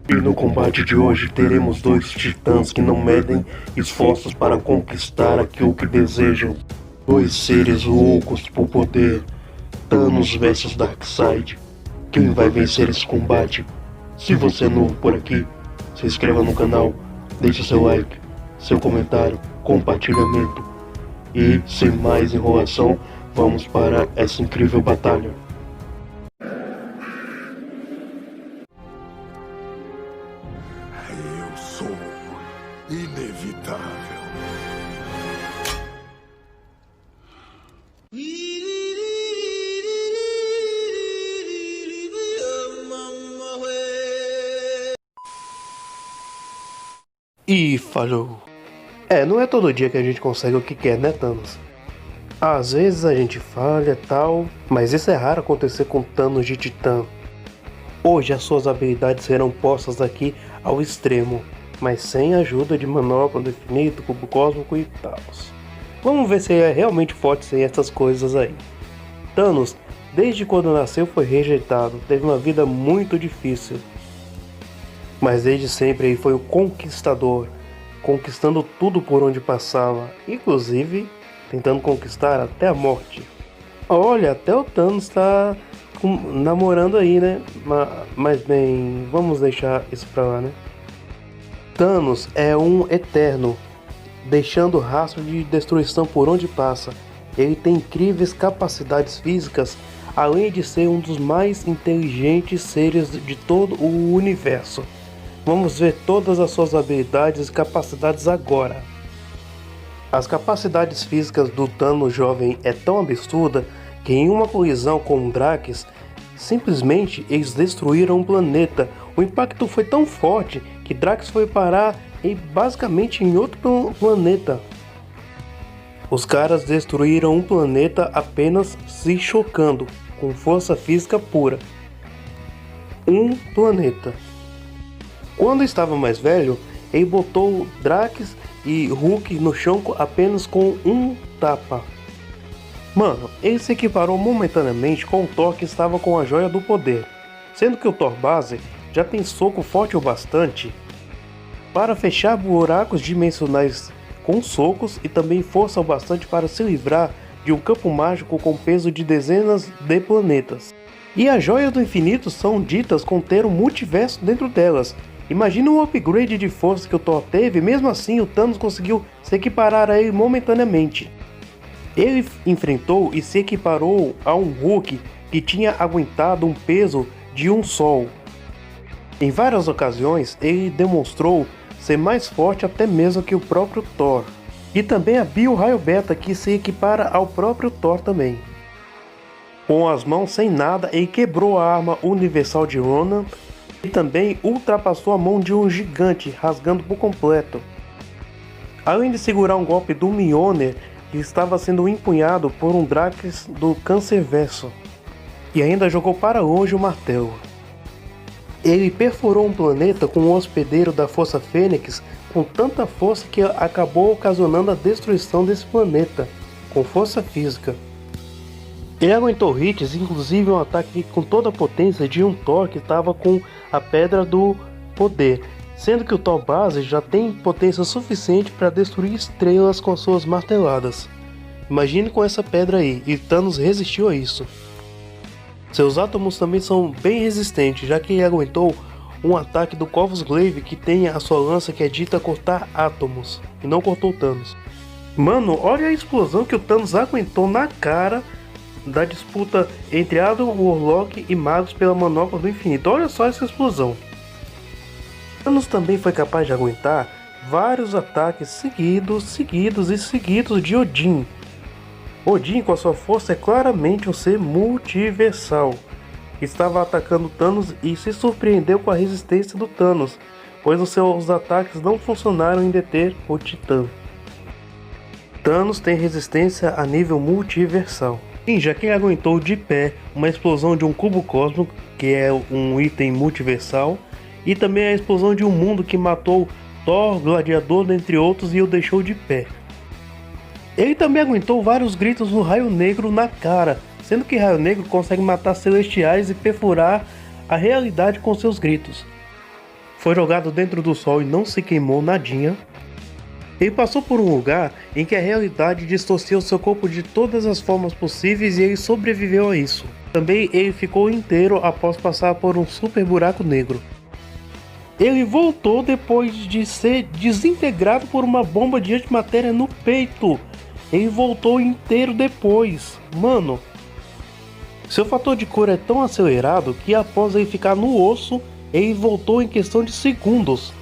E no combate de hoje teremos dois titãs que não medem esforços para conquistar aquilo que desejam. Dois seres loucos por poder. Thanos versus Darkseid. Quem vai vencer esse combate? Se você é novo por aqui, se inscreva no canal, deixe seu like, seu comentário, compartilhamento. E, sem mais enrolação, vamos para essa incrível batalha. Eu sou inevitável. E falhou. Não é todo dia que a gente consegue o que quer, né, Thanos? Às vezes a gente falha e tal, mas isso é raro acontecer com Thanos de Titã. Hoje as suas habilidades serão postas aqui ao extremo, mas sem a ajuda de manopla do infinito, cubo cósmico e tal. Vamos ver se ele é realmente forte sem essas coisas aí. Thanos, desde quando nasceu foi rejeitado, teve uma vida muito difícil. Mas desde sempre ele foi o conquistador, conquistando tudo por onde passava, inclusive tentando conquistar até a morte. Olha, até o Thanos está namorando aí, né? Mas bem, vamos deixar isso pra lá, né? Thanos é um eterno, deixando rastro de destruição por onde passa. Ele tem incríveis capacidades físicas, além de ser um dos mais inteligentes seres de todo o universo. Vamos ver todas as suas habilidades e capacidades agora. As capacidades físicas do Thanos jovem é tão absurda que em uma colisão com Drax, simplesmente eles destruíram um planeta. O impacto foi tão forte que Drax foi parar basicamente em outro planeta. Os caras destruíram um planeta apenas se chocando, com força física pura. Um planeta. Quando estava mais velho, ele botou Drax e Hulk no chão apenas com um tapa. Mano, ele se equiparou momentaneamente com o Thor que estava com a Joia do Poder, sendo que o Thor base já tem soco forte o bastante para fechar buracos dimensionais com socos e também força o bastante para se livrar de um campo mágico com peso de dezenas de planetas. E as Joias do Infinito são ditas conter um multiverso dentro delas. Imagina o upgrade de força que o Thor teve, mesmo assim o Thanos conseguiu se equiparar a ele momentaneamente. Ele enfrentou e se equiparou a um Hulk que tinha aguentado um peso de um sol. Em várias ocasiões ele demonstrou ser mais forte até mesmo que o próprio Thor. E também havia o Raio Beta que se equipara ao próprio Thor também. Com as mãos sem nada ele quebrou a arma universal de Ronan e também ultrapassou a mão de um gigante, rasgando por completo. Além de segurar um golpe do Mjolnir, que estava sendo empunhado por um Drax do Cancerverso. E ainda jogou para longe o martelo. Ele perfurou um planeta com um hospedeiro da Força Fênix com tanta força que acabou ocasionando a destruição desse planeta, com força física. Ele aguentou hits, inclusive um ataque com toda a potência de um Thor que estava com a Pedra do Poder, sendo que o Thor base já tem potência suficiente para destruir estrelas com suas marteladas. Imagine com essa pedra aí, e Thanos resistiu a isso. Seus átomos também são bem resistentes, já que ele aguentou um ataque do Corvus Glaive que tem a sua lança que é dita cortar átomos, e não cortou Thanos. Mano, olha a explosão que o Thanos aguentou na cara da disputa entre Adam Warlock e Magus pela manopla do infinito. Olha só essa explosão. Thanos também foi capaz de aguentar vários ataques seguidos de Odin. Odin, com a sua força, é claramente um ser multiversal. Estava atacando Thanos e se surpreendeu com a resistência do Thanos, pois os seus ataques não funcionaram em deter o Titã. Thanos tem resistência a nível multiversal. Sim, já que ele aguentou de pé uma explosão de um cubo cósmico, que é um item multiversal, e também a explosão de um mundo que matou Thor, Gladiador, dentre outros, e o deixou de pé. Ele também aguentou vários gritos do Raio Negro na cara, sendo que Raio Negro consegue matar celestiais e perfurar a realidade com seus gritos. foi jogado dentro do sol e não se queimou nadinha. Ele passou por um lugar em que a realidade distorceu seu corpo de todas as formas possíveis e ele sobreviveu a isso. Também ele ficou inteiro após passar por um super buraco negro. Ele voltou depois de ser desintegrado por uma bomba de antimatéria no peito. Ele voltou inteiro depois. Mano, seu fator de cura é tão acelerado que após ele ficar no osso, ele voltou em questão de segundos.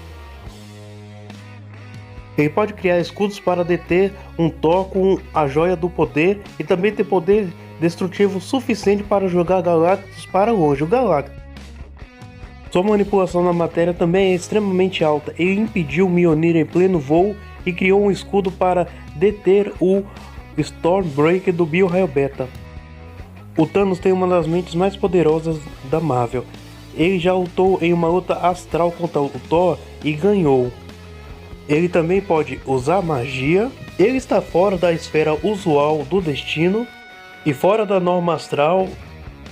Ele pode criar escudos para deter um Thor com a joia do poder e também ter poder destrutivo suficiente para jogar Galactus para longe. O Galactus. Sua manipulação na matéria também é extremamente alta. Ele impediu o Mjolnir em pleno voo e criou um escudo para deter o Stormbreaker do Bio-Raio Beta. O Thanos tem uma das mentes mais poderosas da Marvel. Ele já lutou em uma luta astral contra o Thor e ganhou. Ele também pode usar magia. Ele está fora da esfera usual do destino e fora da norma astral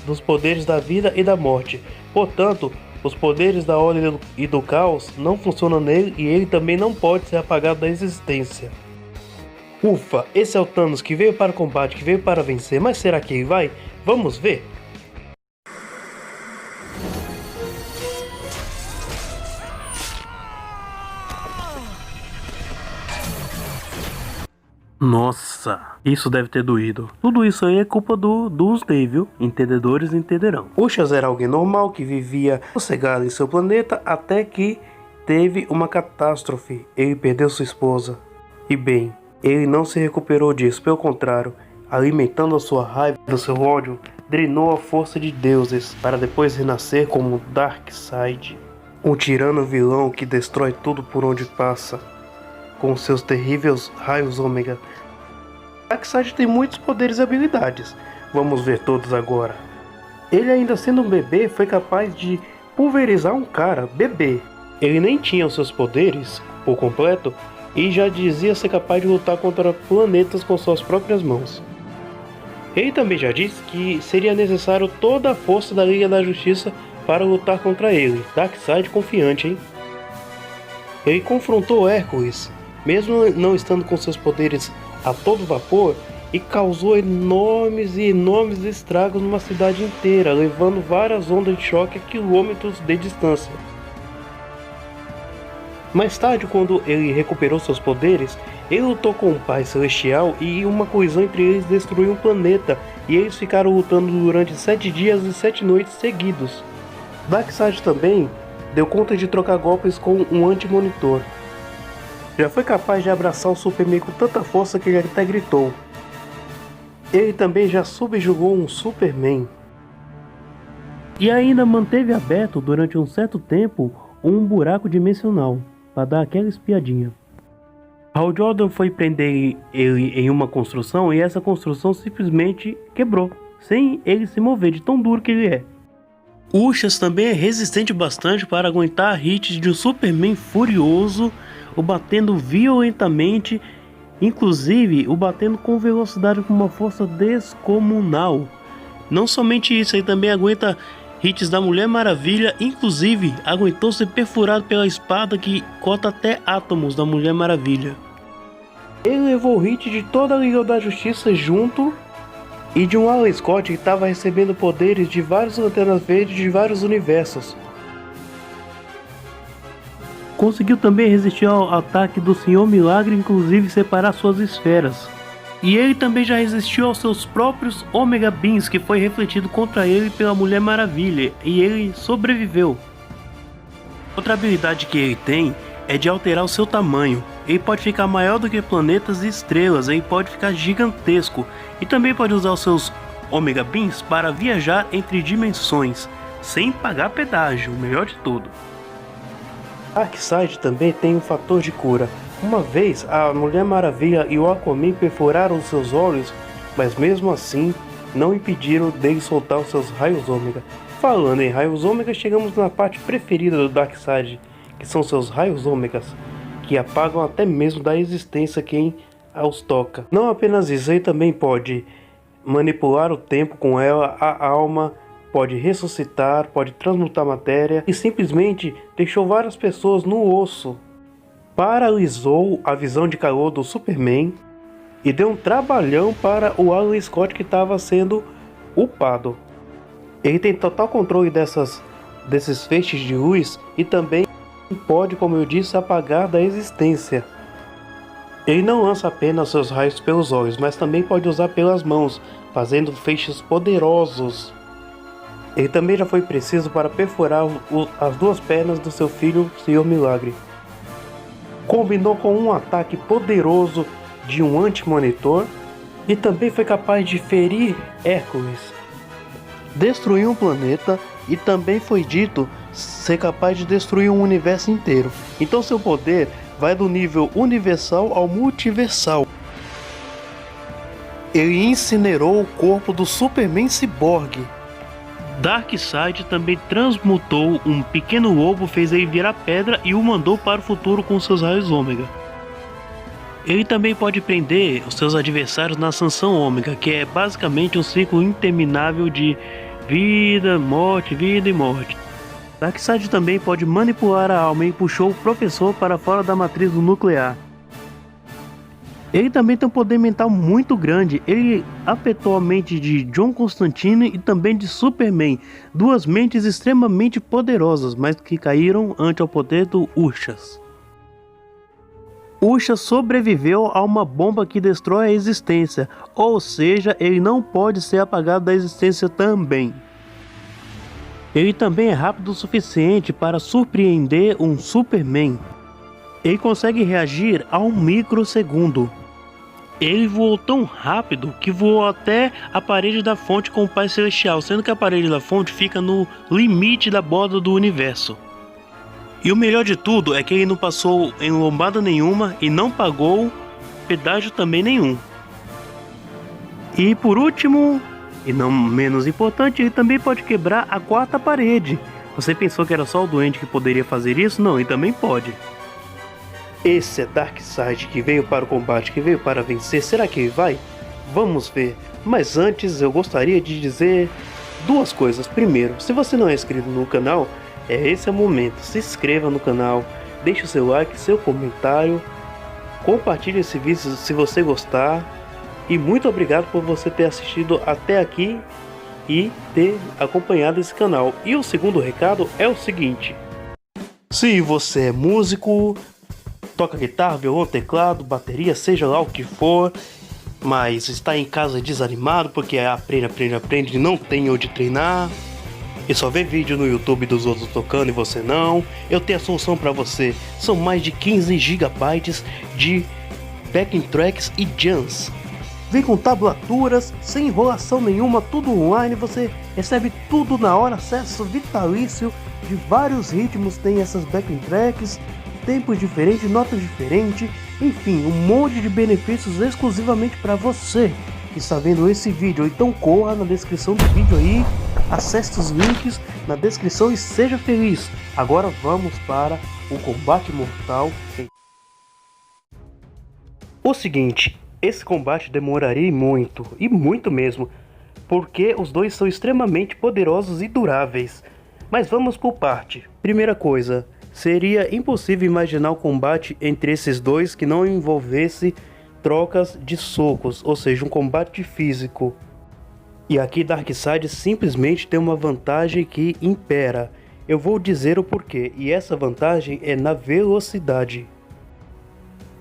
dos poderes da vida e da morte. Portanto, os poderes da ordem e do caos não funcionam nele e ele também não pode ser apagado da existência. Ufa, esse é o Thanos que veio para o combate, que veio para vencer, mas será que ele vai? Vamos ver! Nossa, isso deve ter doído. Tudo isso aí é culpa dos Day, viu? Entendedores entenderão. Ushas era alguém normal que vivia sossegado em seu planeta até que teve uma catástrofe. Ele perdeu sua esposa. E bem, ele não se recuperou disso. Pelo contrário, alimentando a sua raiva e o seu ódio, drenou a força de deuses para depois renascer como Darkseid. Um tirano vilão que destrói tudo por onde passa. Com seus terríveis raios ômega. Darkseid tem muitos poderes e habilidades. Vamos ver todos agora. Ele, ainda sendo um bebê, foi capaz de pulverizar um cara, bebê. Ele nem tinha os seus poderes por completo e já dizia ser capaz de lutar contra planetas com suas próprias mãos. Ele também já disse que seria necessário toda a força da Liga da Justiça para lutar contra ele. Darkseid confiante, hein? Ele confrontou Hércules, mesmo não estando com seus poderes a todo vapor, e causou enormes estragos numa cidade inteira, levando várias ondas de choque a quilômetros de distância. Mais tarde, quando ele recuperou seus poderes, ele lutou com o Pai Celestial e uma colisão entre eles destruiu um planeta, e eles ficaram lutando durante 7 dias e 7 noites seguidos. Darkseid também deu conta de trocar golpes com um anti-monitor. Já foi capaz de abraçar o Superman com tanta força que ele até gritou. Ele também já subjugou um Superman. E ainda manteve aberto durante um certo tempo um buraco dimensional, para dar aquela espiadinha. Hal Jordan foi prender ele em uma construção e essa construção simplesmente quebrou, sem ele se mover de tão duro que ele é. Ushas também é resistente bastante para aguentar hits de um Superman furioso, o batendo violentamente, inclusive o batendo com velocidade com uma força descomunal. Não somente isso, ele também aguenta hits da Mulher Maravilha, inclusive aguentou ser perfurado pela espada que corta até átomos da Mulher Maravilha. Ele levou o hit de toda a Liga da Justiça junto e de um Alan Scott que estava recebendo poderes de vários Lanternas Verdes de vários universos. Conseguiu também resistir ao ataque do Senhor Milagre, inclusive separar suas esferas. E ele também já resistiu aos seus próprios Omega Beams, que foi refletido contra ele pela Mulher Maravilha, e ele sobreviveu. Outra habilidade que ele tem é de alterar o seu tamanho. Ele pode ficar maior do que planetas e estrelas, ele pode ficar gigantesco, e também pode usar os seus Omega Beams para viajar entre dimensões, sem pagar pedágio, o melhor de tudo. Darkseid também tem um fator de cura. Uma vez, a Mulher Maravilha e o Aquaman perfuraram os seus olhos, mas mesmo assim, não impediram dele soltar os seus raios ômega. Falando em raios ômega, chegamos na parte preferida do Darkseid, que são seus raios ômegas, que apagam até mesmo da existência quem os toca. Não apenas isso, ele também pode manipular o tempo com ela, a alma pode ressuscitar, pode transmutar matéria e simplesmente deixou várias pessoas no osso. Paralisou a visão de calor do Superman e deu um trabalhão para o Alan Scott, que estava sendo upado. Ele tem total controle desses feixes de luz e também pode, como eu disse, apagar da existência. Ele não lança apenas seus raios pelos olhos, mas também pode usar pelas mãos, fazendo feixes poderosos. Ele também já foi preciso para perfurar as duas pernas do seu filho, Senhor Milagre. Combinou com um ataque poderoso de um anti-monitor e também foi capaz de ferir Hércules. Destruiu um planeta e também foi dito ser capaz de destruir um universo inteiro. Então seu poder vai do nível universal ao multiversal. Ele incinerou o corpo do Superman Cyborg. Darkseid também transmutou um pequeno lobo, fez ele virar pedra e o mandou para o futuro com seus raios ômega. Ele também pode prender os seus adversários na sanção ômega, que é basicamente um ciclo interminável de vida, morte, vida e morte. Darkseid também pode manipular a alma e puxou o professor para fora da matriz do nuclear. Ele também tem um poder mental muito grande. Ele afetou a mente de John Constantine e também de Superman, duas mentes extremamente poderosas, mas que caíram ante o poder do Urshas. Urshas sobreviveu a uma bomba que destrói a existência, ou seja, ele não pode ser apagado da existência também. Ele também é rápido o suficiente para surpreender um Superman. Ele consegue reagir a um microsegundo. Ele voou tão rápido que voou até a parede da fonte com o Pai Celestial, sendo que a parede da fonte fica no limite da borda do universo. E o melhor de tudo é que ele não passou em lombada nenhuma e não pagou pedágio também nenhum. E por último, e não menos importante, ele também pode quebrar a quarta parede. Você pensou que era só o Duende que poderia fazer isso? Não, ele também pode. Esse é Darkseid, que veio para o combate, que veio para vencer. Será que ele vai? Vamos ver. Mas antes eu gostaria de dizer duas coisas. Primeiro, se você não é inscrito no canal, esse é o momento. Se inscreva no canal, deixe o seu like, seu comentário, compartilhe esse vídeo se você gostar. E muito obrigado por você ter assistido até aqui e ter acompanhado esse canal. E o segundo recado é o seguinte: se você é músico, toca guitarra, violão, teclado, bateria, seja lá o que for, mas está em casa desanimado porque aprende, não tem onde treinar e só vê vídeo no YouTube dos outros tocando e você não, eu tenho a solução para você. São mais de 15 GB de backing tracks e jams. Vem com tablaturas, sem enrolação nenhuma, tudo online, você recebe tudo na hora, acesso vitalício de vários ritmos, tem essas backing tracks, tempos diferentes, notas diferentes, enfim, um monte de benefícios exclusivamente para você que está vendo esse vídeo. Então corra na descrição do vídeo aí, acesse os links na descrição e seja feliz. Agora vamos para o combate mortal. O seguinte, esse combate demoraria muito, e muito mesmo, porque os dois são extremamente poderosos e duráveis. Mas vamos por parte. Primeira coisa, seria impossível imaginar o combate entre esses dois que não envolvesse trocas de socos, ou seja, um combate físico. E aqui Darkseid simplesmente tem uma vantagem que impera. Eu vou dizer o porquê, e essa vantagem é na velocidade.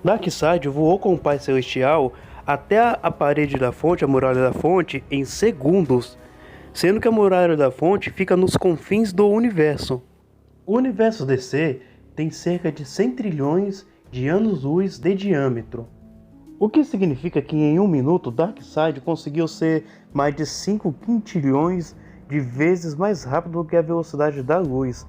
Darkseid voou com o Pai Celestial até a parede da fonte, a muralha da fonte, em segundos, sendo que a muralha da fonte fica nos confins do universo. O universo DC tem cerca de 100 trilhões de anos-luz de diâmetro, o que significa que em um minuto Darkseid conseguiu ser mais de 5 quintilhões de vezes mais rápido do que a velocidade da luz.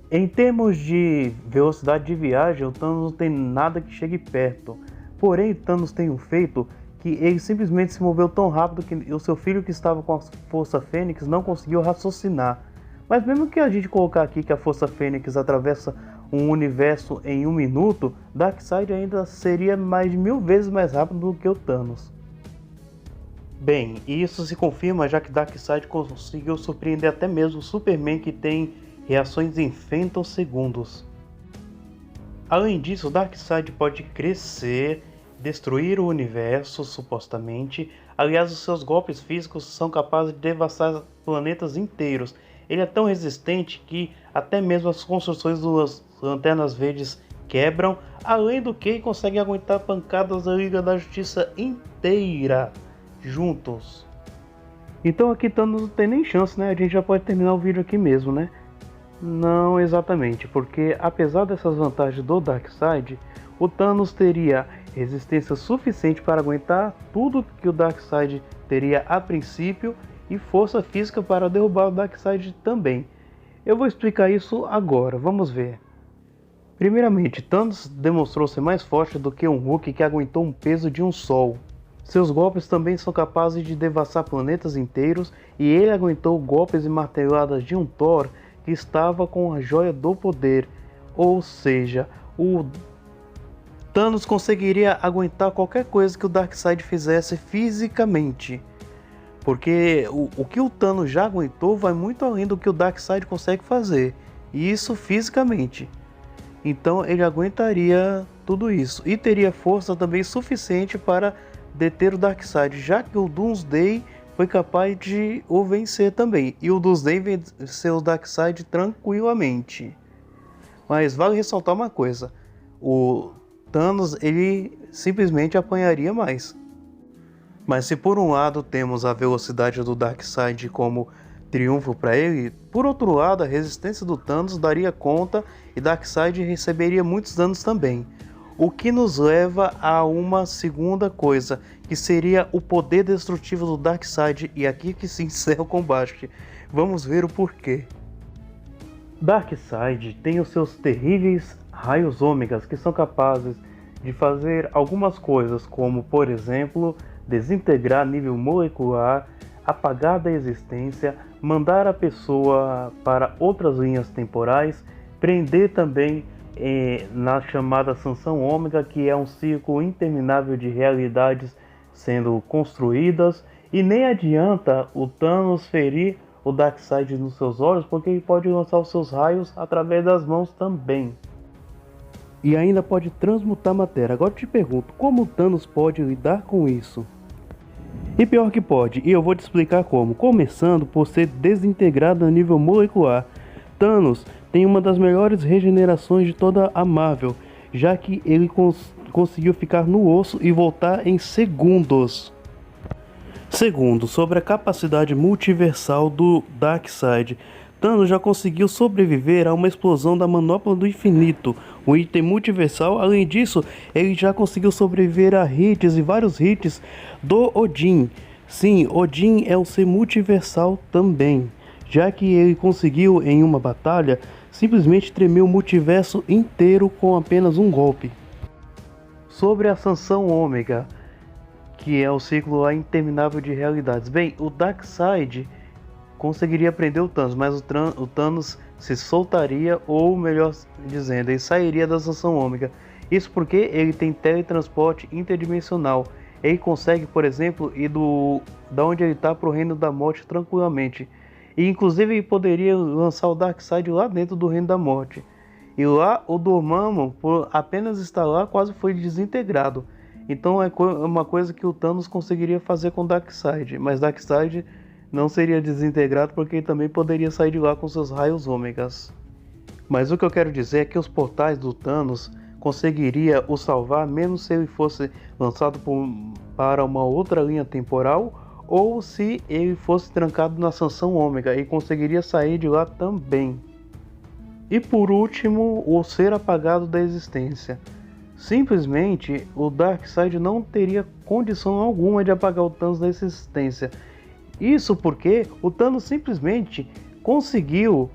Em termos de velocidade de viagem, o Thanos não tem nada que chegue perto. Porém, Thanos tem um feito que ele simplesmente se moveu tão rápido que o seu filho, que estava com a Força Fênix, não conseguiu raciocinar. Mas mesmo que a gente colocar aqui que a Força Fênix atravessa um universo em um minuto, Darkseid ainda seria mais de 1000 vezes mais rápido do que o Thanos. Bem, isso se confirma já que Darkseid conseguiu surpreender até mesmo o Superman, que tem reações em femtosegundos. Além disso, Darkseid pode crescer, destruir o universo, supostamente. Aliás, os seus golpes físicos são capazes de devastar planetas inteiros. Ele é tão resistente que até mesmo as construções das Lanternas Verdes quebram, além do que consegue aguentar pancadas da Liga da Justiça inteira juntos. Então aqui Thanos não tem nem chance, né? A gente já pode terminar o vídeo aqui mesmo, né? Não exatamente, porque apesar dessas vantagens do Darkseid, o Thanos teria resistência suficiente para aguentar tudo que o Darkseid teria a princípio e força física para derrubar o Darkseid também. Eu vou explicar isso agora, vamos ver. Primeiramente, Thanos demonstrou ser mais forte do que um Hulk que aguentou um peso de um sol. Seus golpes também são capazes de devastar planetas inteiros e ele aguentou golpes e marteladas de um Thor que estava com a Joia do Poder, ou seja, o Thanos conseguiria aguentar qualquer coisa que o Darkseid fizesse fisicamente. Porque o que o Thanos já aguentou vai muito além do que o Darkseid consegue fazer, e isso fisicamente. Então ele aguentaria tudo isso, e teria força também suficiente para deter o Darkseid, já que o Doomsday foi capaz de o vencer também, e o Doomsday venceu o Darkseid tranquilamente. Mas vale ressaltar uma coisa, o Thanos ele simplesmente apanharia mais. Mas se por um lado temos a velocidade do Darkseid como triunfo para ele, por outro lado a resistência do Thanos daria conta e Darkseid receberia muitos danos também. O que nos leva a uma segunda coisa, que seria o poder destrutivo do Darkseid, e aqui que se encerra o combate. Vamos ver o porquê. Darkseid tem os seus terríveis raios ômegas, que são capazes de fazer algumas coisas, como por exemplo, desintegrar a nível molecular, apagar da existência, mandar a pessoa para outras linhas temporais, prender também na chamada Sanção Ômega, que é um ciclo interminável de realidades sendo construídas, e nem adianta o Thanos ferir o Darkseid nos seus olhos, porque ele pode lançar os seus raios através das mãos também. E ainda pode transmutar matéria. Agora eu te pergunto, como o Thanos pode lidar com isso? E pior que pode, e eu vou te explicar como. Começando por ser desintegrado a nível molecular. Thanos tem uma das melhores regenerações de toda a Marvel, já que ele conseguiu ficar no osso e voltar em segundos. Segundo, sobre a capacidade multiversal do Darkseid, Thanos já conseguiu sobreviver a uma explosão da Manopla do Infinito, um item multiversal. Além disso, ele já conseguiu sobreviver a hits e vários hits do Odin. Sim, Odin é um ser multiversal também, já que ele conseguiu em uma batalha simplesmente tremer o multiverso inteiro com apenas um golpe. Sobre a Sanção Ômega, que é o ciclo interminável de realidades. Bem, o Darkseid conseguiria prender o Thanos, mas o Thanos se soltaria, ou melhor dizendo, ele sairia da Sanção Ômega. Isso porque ele tem teletransporte interdimensional. Ele consegue, por exemplo, ir da onde ele está para o Reino da Morte tranquilamente. E inclusive ele poderia lançar o Darkseid lá dentro do Reino da Morte. E lá o Dormammu, por apenas estar lá, quase foi desintegrado. Então é uma coisa que o Thanos conseguiria fazer com o Darkseid, mas Darkseid não seria desintegrado porque ele também poderia sair de lá com seus raios ômegas. Mas o que eu quero dizer é que os portais do Thanos conseguiria o salvar mesmo se ele fosse lançado para uma outra linha temporal, ou se ele fosse trancado na Sanção Ômega e conseguiria sair de lá também. E por último, o ser apagado da existência. Simplesmente o Darkseid não teria condição alguma de apagar o Thanos da existência. Isso porque o Thanos simplesmente conseguiu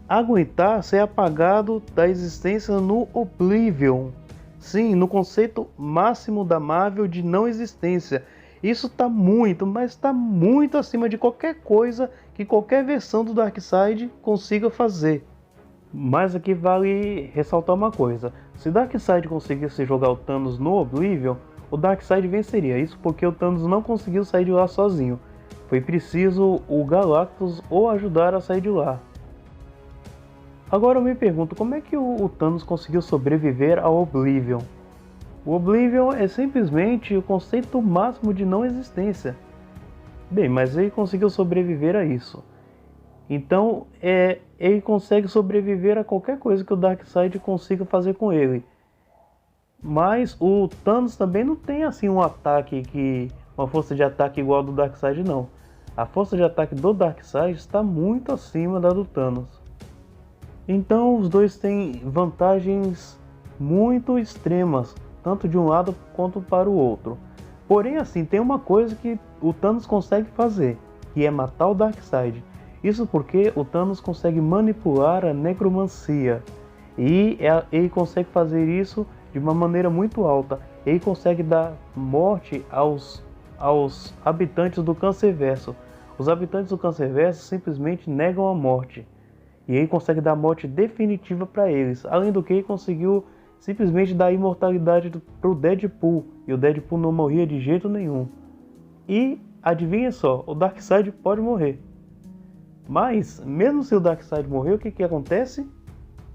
aguentar ser apagado da existência no Oblivion. Sim, no conceito máximo da Marvel de não existência. Isso está muito, mas está muito acima de qualquer coisa que qualquer versão do Darkseid consiga fazer. Mas aqui vale ressaltar uma coisa. Se Darkseid conseguisse jogar o Thanos no Oblivion, o Darkseid venceria. Isso porque o Thanos não conseguiu sair de lá sozinho. Foi preciso o Galactus o ajudar a sair de lá. Agora eu me pergunto, como é que o Thanos conseguiu sobreviver ao Oblivion? O Oblivion é simplesmente o conceito máximo de não existência. Bem, mas ele conseguiu sobreviver a isso. Então, ele consegue sobreviver a qualquer coisa que o Darkseid consiga fazer com ele. Mas o Thanos também não tem assim uma força de ataque igual a do Darkseid, não. A força de ataque do Darkseid está muito acima da do Thanos. Então os dois têm vantagens muito extremas, tanto de um lado quanto para o outro. Porém, assim, tem uma coisa que o Thanos consegue fazer, que é matar o Darkseid. Isso porque o Thanos consegue manipular a necromancia. E ele consegue fazer isso de uma maneira muito alta. Ele consegue dar morte aos habitantes do Cancerverso. Os habitantes do Cancerverso simplesmente negam a morte. E ele consegue dar morte definitiva para eles. Além do que, ele conseguiu simplesmente dar imortalidade para o Deadpool. E o Deadpool não morria de jeito nenhum. E adivinha só, o Darkseid pode morrer. Mas, mesmo se o Darkseid morrer, o que acontece?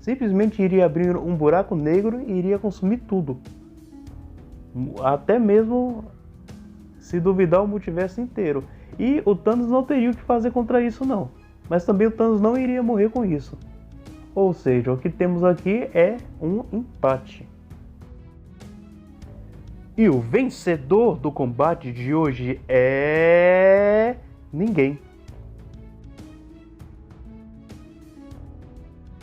Simplesmente iria abrir um buraco negro e iria consumir tudo. Até mesmo, se duvidar, o multiverso inteiro. E o Thanos não teria o que fazer contra isso, não. Mas também o Thanos não iria morrer com isso. Ou seja, o que temos aqui é um empate. E o vencedor do combate de hoje é... ninguém.